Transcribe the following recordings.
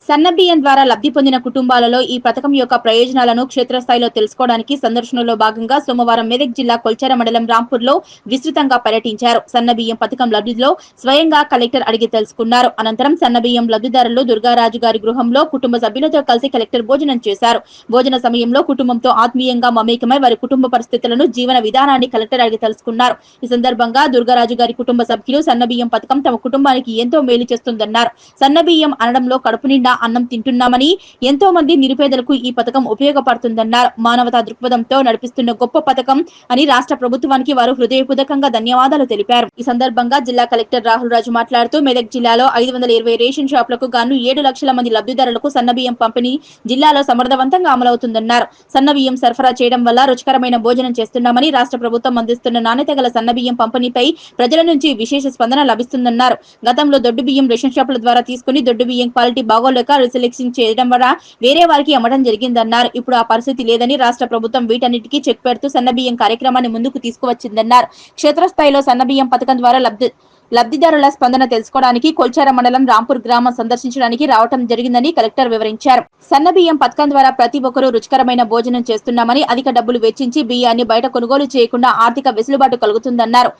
సన్నబియ్యం ద్వారా లబ్ధి పొందిన కుటుంబాలలో ఈ పథకం యొక్క ప్రయోజనాలను క్షేత్రస్థాయిలో తెలుసుకోవడానికి సందర్శనలో భాగంగా సోమవారం మెదక్ జిల్లా కొల్చార మండలం రాంపూర్లో విస్తృతంగా పర్యటించారు. సన్నబియ్యం పథకం లబ్ధిలో స్వయంగా కలెక్టర్ అడిగి తెలుసుకున్నారు. అనంతరం సన్నబియ్యం లబ్ధిదారులు దుర్గారాజు గారి గృహంలో కుటుంబ సభ్యులతో కలిసి కలెక్టర్ భోజనం చేశారు. భోజన సమయంలో కుటుంబంతో ఆత్మీయంగా మమేకమై వారి కుటుంబ పరిస్థితులను, జీవన విధానాన్ని కలెక్టర్ అడిగి తెలుసుకున్నారు. ఈ సందర్భంగా దుర్గారాజు గారి కుటుంబ సభ్యులు సన్నబియ్యం పథకం తమ కుటుంబానికి ఎంతో మేలు చేస్తుందన్నారు. సన్నబియ్యం అనడంలో కడుపు నిండా అన్నం తింటున్నామని, ఎంతో మంది నిరుపేదలకు ఈ పథకం ఉపయోగపడుతుందన్నారు. మానవతా దృక్పథంతో నడిపిస్తున్న గొప్ప పథకం అని రాష్ట్ర ప్రభుత్వానికి వారు హృదయపూర్వకంగా ధన్యవాదాలు తెలిపారు. ఈ సందర్భంగా జిల్లా కలెక్టర్ రాహుల్ రాజు మాట్లాడుతూ మెదక్ జిల్లాలో 520 రేషన్ షాపులకు గాను 7 లక్షల మంది లబ్ధిదారులకు సన్నబియ్యం పంపిణీ జిల్లాలో సమర్థవంతంగా అమలవుతుందన్నారు. సన్నబియ్యం సరఫరా చేయడం వల్ల రుచికరమైన భోజనం చేస్తున్నామని, రాష్ట్ర ప్రభుత్వం అందిస్తున్న నాణ్యత గల సన్నబియ్యం పంపిణీపై ప్రజల నుంచి విశేష స్పందన లభిస్తుందన్నారు. గతంలో దొడ్డు బియ్యం రేషన్ షాపుల ద్వారా తీసుకుని దొడ్డు బియ్యం క్వాలిటీ బాగోలేక రిసెలెక్షన్ చేయడం వల్ల వేరే వారికి అమ్మడం జరిగిందన్నారు. ఇప్పుడు ఆ పరిస్థితి లేదని రాష్ట్ర ప్రభుత్వం వీటన్నిటికీ చెక్ పెడుతూ సన్నబియ్యం కార్యక్రమాన్ని ముందుకు తీసుకువచ్చిందన్నారు. క్షేత్రస్థాయిలో సన్నబియ్యం పథకం ద్వారా లబ్ధిదారుల స్పందన తెలుసుకోవడానికి కొల్చార మండలం రాంపూర్ గ్రామం సందర్శించడానికి రావడం జరిగిందని కలెక్టర్ వివరించారు. సన్నబియ్యం పథకం ద్వారా ప్రతి ఒక్కరూ రుచికరమైన భోజనం చేస్తున్నామని, అధిక డబ్బులు వెచ్చించి బియ్యాన్ని బయట కొనుగోలు చేయకుండా ఆర్థిక వెసులుబాటు కలుగుతుందన్నారు.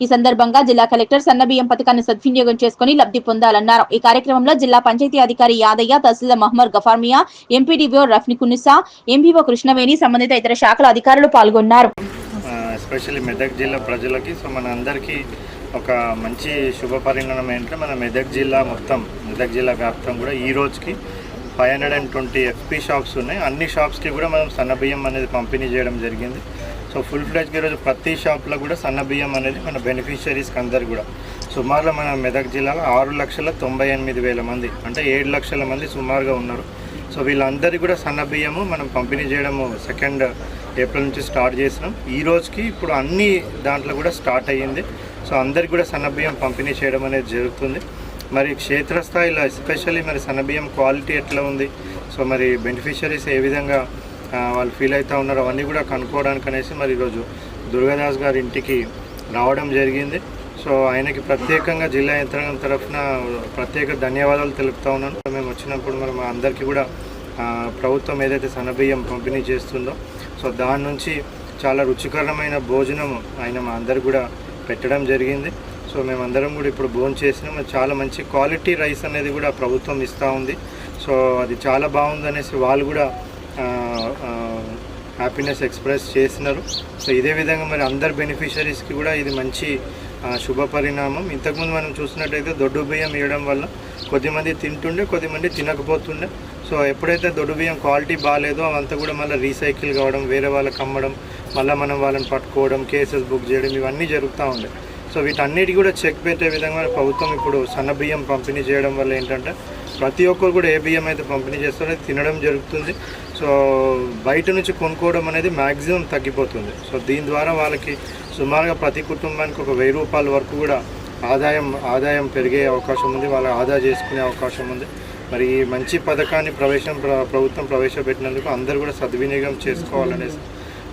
ఈ సందర్భంగా జిల్లా కలెక్టర్ సన్నబియ్యం పథకాన్ని సద్వినియోగం చేసుకుని లబ్ధి పొందాలన్నారు. ఈ కార్యక్రమంలో జిల్లా పంచాయతీ అధికారి యాదయ్య, తహసీల్దార్ మహమ్మద్ గఫార్మియా, ఎంపీడీఓ రఫ్నికునిసా, ఎంపీఓ కృష్ణవేణి, సంబంధిత ఇతర శాఖల అధికారులు పాల్గొన్నారు. ఎస్పెషల్లీ మెదక్ జిల్లా ప్రజలకి మన అందరికీ ఒక మంచి శుభ పరిణామం ఏంటంటే మన మెదక్ జిల్లా వ్యాప్తం కూడా ఈ రోజుకి 520 FP షాప్స్ ఉన్నాయి. అన్ని షాప్స్కి కూడా మనం సన్నబియ్యం అనేది పంపిణీ చేయడం జరిగింది. సో ఫుల్ ఫ్లెడ్జ్గా ఈరోజు ప్రతి షాప్లో కూడా సన్నబియ్యం అనేది మన బెనిఫిషరీస్కి అందరు కూడా సుమారుగా మన మెదక్ జిల్లాలో 6,98,000 మంది, అంటే 7 లక్షల మంది సుమారుగా ఉన్నారు. సో వీళ్ళందరికీ కూడా సన్నబియ్యము మనం పంపిణీ చేయడము 2 ఏప్రిల్ నుంచి స్టార్ట్ చేసినాం. ఈ రోజుకి ఇప్పుడు అన్ని దాంట్లో కూడా స్టార్ట్ అయ్యింది. సో అందరికీ కూడా సన్నబియ్యం పంపిణీ చేయడం అనేది జరుగుతుంది. మరి క్షేత్రస్థాయిలో ఎస్పెషల్లీ మరి సన్నబియ్యం క్వాలిటీ ఎట్లా ఉంది, సో మరి బెనిఫిషరీస్ ఏ విధంగా వాళ్ళు ఫీల్ అవుతూ ఉన్నారు అవన్నీ కూడా కనుక్కోవడానికి అనేసి మరి ఈరోజు దుర్గాదాస్ గారి ఇంటికి రావడం జరిగింది. సో ఆయనకి ప్రత్యేకంగా జిల్లా యంత్రాంగం తరఫున ప్రత్యేక ధన్యవాదాలు తెలుపుతూ ఉన్నాను. మేము వచ్చినప్పుడు మరి మా అందరికీ కూడా ప్రభుత్వం ఏదైతే సన్నబియ్యం పంపిణీ చేస్తుందో సో దాని నుంచి చాలా రుచికరమైన భోజనం ఆయన మా అందరికి కూడా పెట్టడం జరిగింది. సో మేమందరం కూడా ఇప్పుడు భోజనం చేసినాం. చాలా మంచి క్వాలిటీ రైస్ అనేది కూడా ప్రభుత్వం ఇస్తూ ఉంది. సో అది చాలా బాగుంది అనేసి వాళ్ళు కూడా హ్యాపీనెస్ ఎక్స్ప్రెస్ చేసినారు. సో ఇదే విధంగా మరి అందరు బెనిఫిషరీస్కి కూడా ఇది మంచి శుభ పరిణామం. ఇంతకుముందు మనం చూసినట్టయితే దొడ్డు బియ్యం ఇవ్వడం వల్ల కొద్దిమంది తింటుండే, కొద్దిమంది తినకపోతుండే. సో ఎప్పుడైతే దొడ్డు బియ్యం క్వాలిటీ బాగాలేదో అవంతా కూడా మళ్ళీ రీసైకిల్ కావడం, వేరే వాళ్ళకి అమ్మడం, మళ్ళీ మనం వాళ్ళని పట్టుకోవడం, కేసెస్ బుక్ చేయడం ఇవన్నీ జరుగుతూ ఉండే. సో వీటన్నిటి కూడా చెక్ పెట్టే విధంగా ప్రభుత్వం ఇప్పుడు సన్నబియ్యం పంపిణీ చేయడం వల్ల ఏంటంటే ప్రతి ఒక్కరు కూడా ఏ బియ్యం అయితే పంపిణీ చేస్తారో అది తినడం జరుగుతుంది. సో బయట నుంచి కొనుక్కోవడం అనేది మ్యాక్సిమం తగ్గిపోతుంది. సో దీని ద్వారా వాళ్ళకి సుమారుగా ప్రతి కుటుంబానికి ఒక 1000 రూపాయల వరకు కూడా ఆదాయం పెరిగే అవకాశం ఉంది, వాళ్ళ ఆదా చేసుకునే అవకాశం ఉంది. మరి ఈ మంచి పథకాన్ని ప్రభుత్వం ప్రవేశపెట్టినందుకు అందరూ కూడా సద్వినియోగం చేసుకోవాలనేసి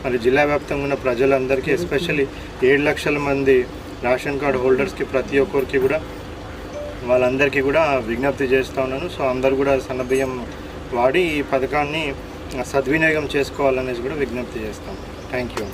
మరి జిల్లా వ్యాప్తంగా ఉన్న ప్రజలందరికీ ఎస్పెషల్లీ 7 లక్షల మంది రేషన్ కార్డు హోల్డర్స్కి ప్రతి ఒక్కరికి కూడా వాళ్ళందరికీ కూడా విజ్ఞప్తి చేస్తూ ఉన్నాను. సో అందరూ కూడా సన్నబియ్యం వాడి ఈ పథకాన్ని సద్వినియోగం చేసుకోవాలనేసి కూడా విజ్ఞప్తి చేస్తాం. Thank you.